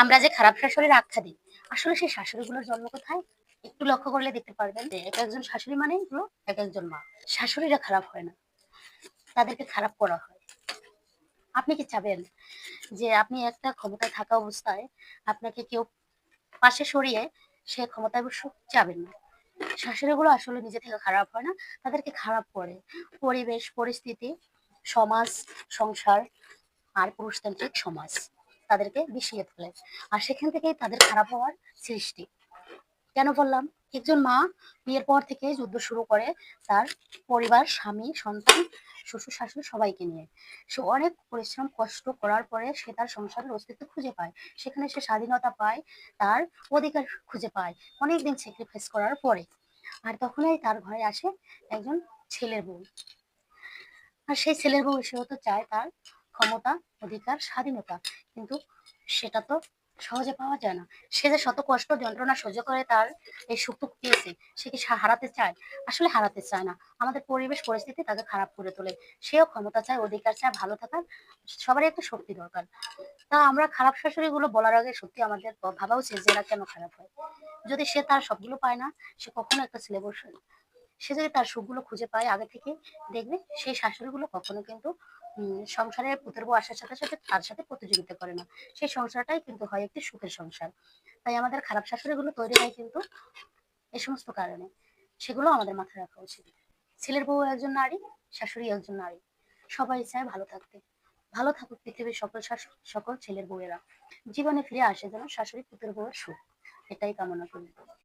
আমরা যে খারাপ শাশুড়ির আখ্যা দিই, আসলে সেই শাশুড়িগুলোর জন্ম কোথায়? একটু লক্ষ্য করলে দেখতে পারবেন যে একেকজন শাশুড়ি মানেই হলো একেকজন মা। শাশুড়িরা খারাপ হয় না, তাদেরকে খারাপ করা হয়। আপনি কি চাবেন যে আপনি একটা ক্ষমতায় থাকা অবস্থায় আপনাকে কেউ পাশে সরিয়ে সে ক্ষমতায় বসুক? চাবেন না। শাশুড়িগুলো আসলে নিজে থেকে খারাপ হয় না, তাদেরকে খারাপ করে পরিবেশ, পরিস্থিতি, সমাজ, সংসার আর পুরুষতান্ত্রিক সমাজ তাদেরকে বিষিয়ে তোলে। আর সেখান থেকেই তাদের খারাপ হওয়ার সৃষ্টি। কেন বললাম? একজন মা বিয়ের পর থেকে যুদ্ধ শুরু করে তার পরিবার, স্বামী, সন্তান, শ্বশুর শাশুড়ি সবাইকে নিয়ে। সে অনেক পরিশ্রম কষ্ট করার পরে সে তার সংসারের অস্তিত্ব খুঁজে পায়। সেখানে সে স্বাধীনতা পায়, তার অধিকার খুঁজে পায় অনেকদিন স্যাক্রিফাইস করার পরে। আর তখনই তার ঘরে আসে একজন ছেলের বউ। আর সেই ছেলের বউ সেও তো চায় তার ক্ষমতা, অধিকার, স্বাধীনতা। কিন্তু সেটা তো সহজে পাওয়া যায় না। সে যে শত কষ্ট যন্ত্রণা সহ্য করে তার এই সুখটুকু পেয়েছে, সে কি হারাতে চায়? আসলে হারাতে চায় না। আমাদের পরিবেশ পরিস্থিতি তাকে খারাপ করে তোলে। সেও ক্ষমতা চায়, অধিকার চায়, ভালো থাকার সবারই একটা শক্তি দরকার। তা আমরা খারাপ শাশুড়ি গুলো বলার আগে সত্যি আমাদের ভাবা উচিত যে এরা কেন খারাপ হয়। যদি সে তার সবগুলো পায় না, সে কখনো একটা ছেলে বসে না। সে যদি তার সুখগুলো খুঁজে পায় আগে থেকে, দেখবে সেই শাশুড়িগুলো কখনো কিন্তু সংসারে পুতের বউ আসার সাথে সাথে তার সাথে প্রতিযোগিতা করে না। সেই সংসারটাই কিন্তু হয় একটি সুখের সংসার। তাই আমাদের খারাপ শাশুড়িগুলো তৈরি হয় কিন্তু এই সমস্ত কারণে। সেগুলো আমাদের মাথায় রাখা উচিত। ছেলের বউ একজন নারী, শাশুড়ি একজন নারী। সবাই চায় ভালো থাকতে। ভালো থাকুক পৃথিবীর সকল শাশুড়ি, সকল ছেলের বউয়েরা। জীবনে ফিরে আসে যেন শাশুড়ি পুতের বউয়ের সুখ। এটাই কামনা করি।